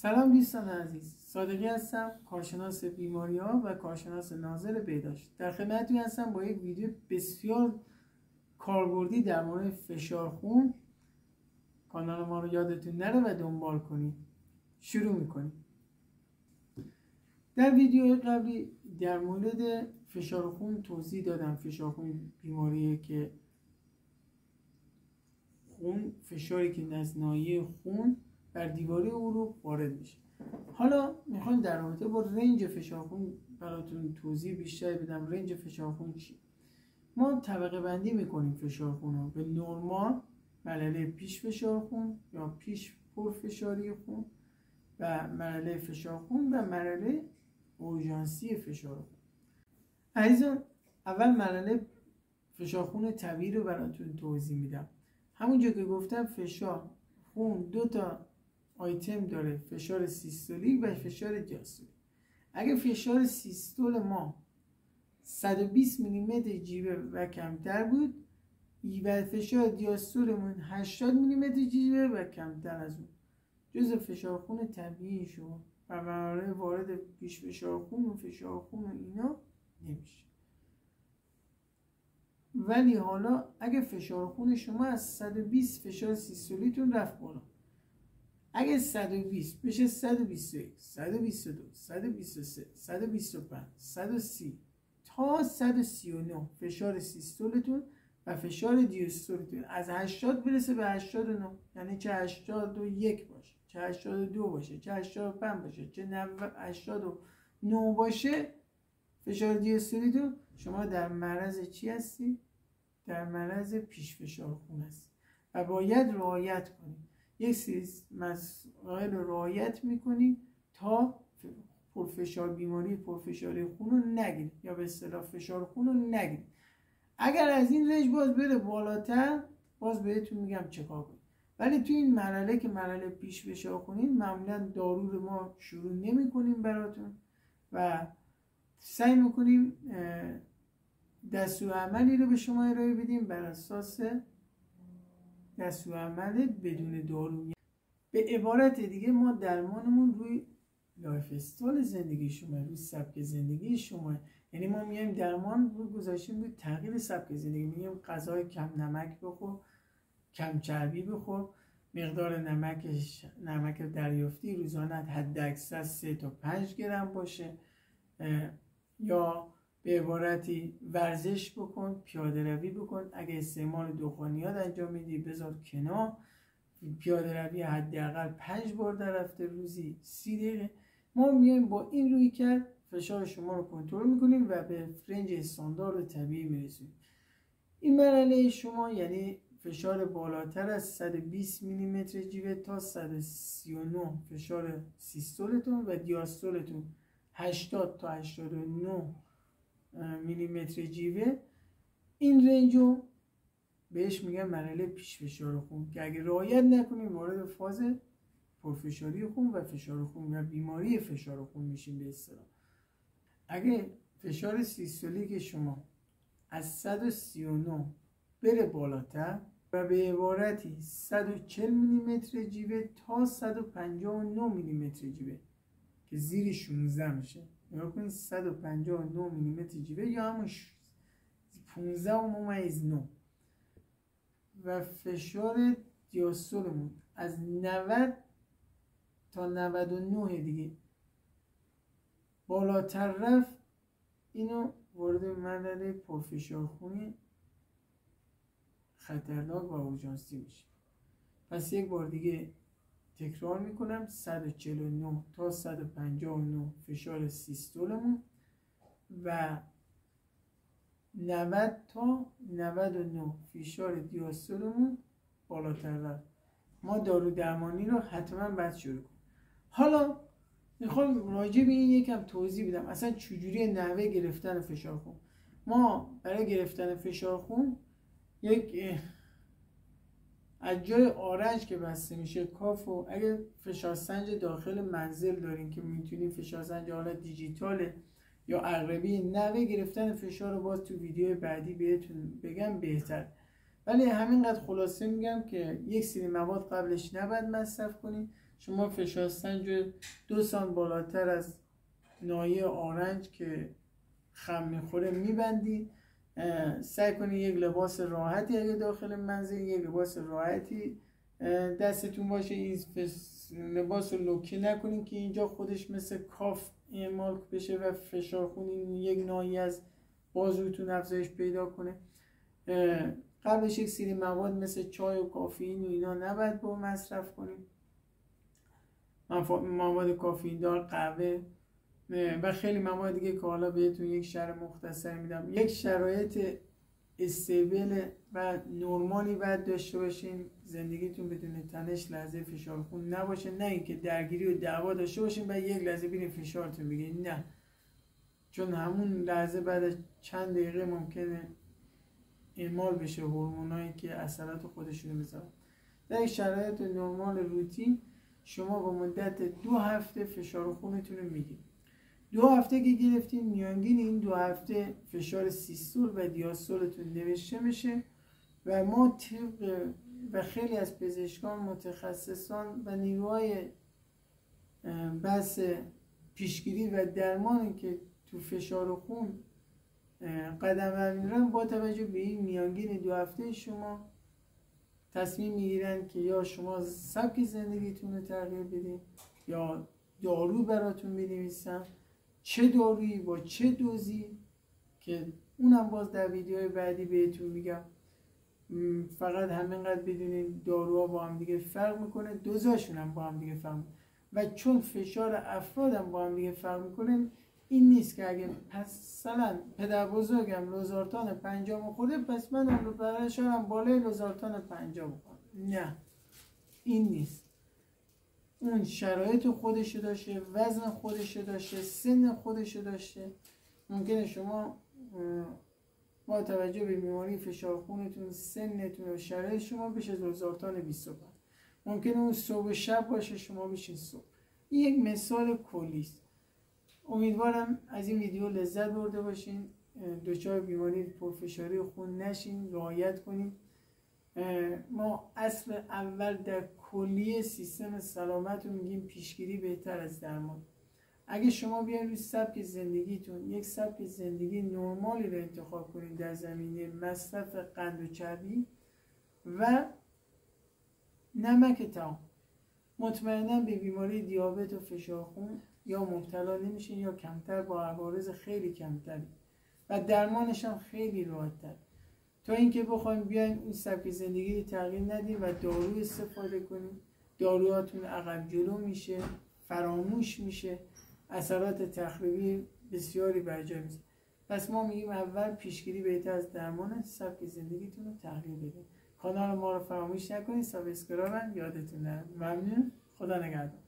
سلام دوستان عزیز، صادقی هستم، کارشناس بیماری‌ها و کارشناس ناظر بهداشت. در خدمتتون هستم با یک ویدیو بسیار کاربردی در مورد فشار خون. کانال ما رو یادتون نره و دنبال کنید. شروع میکنیم. در ویدیو قبلی در مورد فشار خون توضیح دادم. فشار خون بیماریه که خون، فشاری که از ناحیه خون بر دیواره او رو وارد میشه. حالا میخوام در رابطه با رنج فشار خون براتون توضیح بیشتر بدم. رنج فشار خون چی؟ ما طبقه بندی میکنیم فشار خون رو به نرمال، مرحله پیش فشار خون یا پیش پرفشاری خون و مرحله فشار خون و مرحله اورژانسی فشار خون. عزیزان، اول مرحله فشار خون طبیعی رو براتون توضیح میدم. همونجا که گفتم فشار خون دو تا آیتم داره، فشار سیستولیک و فشار دیاستولیک. اگه فشار سیستول ما 120 میلیمتر جیوه و کمتر بود و فشار دیاستولمون 80 میلیمتر جیوه و کمتر از اون، جزء فشار خون طبیعی شما و مرحله وارد پیش فشار خون و فشار خون و اینا نمیشه. ولی حالا اگه فشار خون شما از 120 فشار سیستولیتون رفت بالا، اگه 120 بشه 121 122 123 125 130 تا 139 فشار سیستولتون و فشار دیاستولتون از 80 برسه به 89، یعنی چه 81 باشه، چه 82 باشه، چه 85 باشه، چه 89 باشه، فشار دیاستولیتون شما در معرض چی هستی؟ در معرض پیش فشار خون هستی و باید رعایت کنید. یک سری مسائل رو رعایت میکنید تا پرفشار بیماری پرفشاری خون رو نگیرید، یا به اصطلاح فشار خون رو نگیرید. اگر از این رنج باز بره بالاتر، باز بهتون میگم چیکار کنید. ولی تو این مرحله که مرحله پیش فشار خونید، معمولا دارو رو ما شروع نمی کنیم براتون و سعی میکنیم دستورالعملی رو به شما ارائه بدیم بر اساس دستورالعمل بدون دارو. به عبارت دیگه ما درمانمون روی لایف استایل زندگی شما، روی سبک زندگی شما. یعنی ما میایم درمان رو گذاشتیم روی تغییر سبک زندگی. میگیم غذای کم نمک بخور، کم چربی بخور، مقدار نمک دریافتی روزانه حد اکثر 3 تا 5 گرم باشه، یا به عبارتی ورزش بکن، پیاده روی بکن. اگه استعمال دخانیات انجام میدی بذار کنار، پیاده روی حداقل 5 بار در هفته، روزی 30 دقیقه. ما میایم با این روی کرد فشار شما رو کنترل میکنیم و به رنج استاندارد طبیعی میرسیم. این مرحله شما یعنی فشار بالاتر از 120 میلیمتر جیوه تا 139 فشار سیستولتون و دیاستولتون 80 تا 89 میلیمتر جیوه. این رنج رو بهش میگن مرحله پیش فشار خون که اگه رعایت نکنیم وارد فاز پرفشاری خون و فشار خون و بیماری فشار خون میشیم به اصطلاح. اگه فشار سیستولیک شما از 139 بره بالاتر و به عبارتی 140 میلیمتر جیوه تا 159 میلیمتر جیوه که زیر 16 میشه، نگاه کنید 159 میلیمتر جیوه یا همون 15.9 و فشار دیاستولمون از 90 تا 99 دیگه بالاتر رفت، اینو وارد مرحله پرفشار خونی خطرناک و اورژانسی میشه. پس یک بار دیگه تکرار میکنم، 149 تا 159 فشار سیستولمون و 90 تا 99 فشار دیاستولمون بالاتر رفت، ما دارو درمانی رو حتما باید شروع کنیم. حالا میخوام راجع به این یکم توضیح بدم اصلا چجوری نحوه گرفتن فشار خون. ما برای گرفتن فشار خون یک از جای آرنج که بسته میشه کافو، اگه فشار سنج داخل منزل دارین که میتونین فشار سنج حالا دیجیتاله یا عقربی، نحوه گرفتن فشار رو باز تو ویدیو بعدی بهتون بگم بهتر، ولی همینقدر خلاصه میگم که یک سری مواد قبلش نباید مصرف کنید. شما فشار سنج 2 سانت بالاتر از ناحیه آرنج که خم میخوره میبندید. سعی کنید یک لباس راحتی اگه داخل منزل، یک لباس راحتی دستتون باشه. این لباس رو لوکی نکنید که اینجا خودش مثل کاف اعمال بشه و فشار خون یک ناحیه از بازوتون افزایش پیدا کنه. قبلش یک سری مواد مثل چای و کافئین و اینا نباید با مصرف کنید. مواد کافئین دار، قهوه و خیلی مواد دیگه که حالا بهتون یک شرح مختصر میدم. یک شرایط استیبل و نرمالی باید داشته باشین، زندگیتون بدون تنش، لحظه فشار خون نباشه. نه اینکه درگیری و دعوا داشته باشین و یک لحظه بین فشارتون بگیرین، نه، چون همون لحظه بعد از چند دقیقه ممکنه اعمال بشه هورمونایی که اثرات خودشونو بذارن. در شرایط نرمال روتین شما با مدت 2 هفته فشار خونتون رو میگیرید. 2 هفته که گرفتین، میانگین این 2 هفته فشار سیستول و دیاستولتون نوشته میشه و ما طبق و خیلی از پزشکان، متخصصان و نیروهای بحث پیشگیری و درمانی که تو فشار خون قدم میرن، با توجه به این میانگین 2 هفته شما تصمیم میگیرن که یا شما سبک زندگیتون رو تغییر بدین یا دارو براتون بنویسن، چه دارویی با چه دوزی که اونم باز در ویدیوهای بعدی بهتون میگم. فقط همینقدر بدونین داروها با هم دیگه فرق میکنه، دوزاشون هم با هم دیگه فرق میکنه و چون فشار افرادم با هم دیگه فرق میکنه، این نیست که اگه مثلا پدر بزرگم لوزارتان 50 خورده پس من رو فشارم بالای لوزارتان 50 بخورم. نه، این نیست. اون شرایط خودشو داشته، وزن خودشو داشته، سن خودشو داشته. ممکنه شما با توجه به بیماری فشار خونتون، سنتون و شرایط شما بشه لوزارتان 25. ممکنه اون صبح شب باشه، شما بشین صبح. این یک مثال کلی است. امیدوارم از این ویدیو لذت برده باشین، دچار بیماری پرفشاری خون نشین، رعایت کنید. ما اصل اول در کلیه سیستم سلامت رو میگیم پیشگیری بهتر از درمان. اگه شما بیاین روی سبک زندگیتون یک سبک زندگی نرمالی رو انتخاب کنید در زمینه مصرف قند و چربی و نمک تمام، مطمئنا به بیماری دیابت و فشار خون یا مبتلا نمیشین یا کمتر با عوارض خیلی کمتری و درمانش هم خیلی راحت‌تر. تا اینکه بخوایم بیاین این سبک زندگی رو تغییر ندیم و دارو استفاده کنیم، داروهاتون عقب جلو میشه، فراموش میشه، اثرات تخریبی بسیاری بر جای میشه. پس ما میگیم اول پیشگیری بهتر از درمان، سبک زندگیتون رو تغییر بدید. کانال ما رو فراموش نکنید، سابسکرایب هم یادتون نره. ممنون، خدا نگهدار.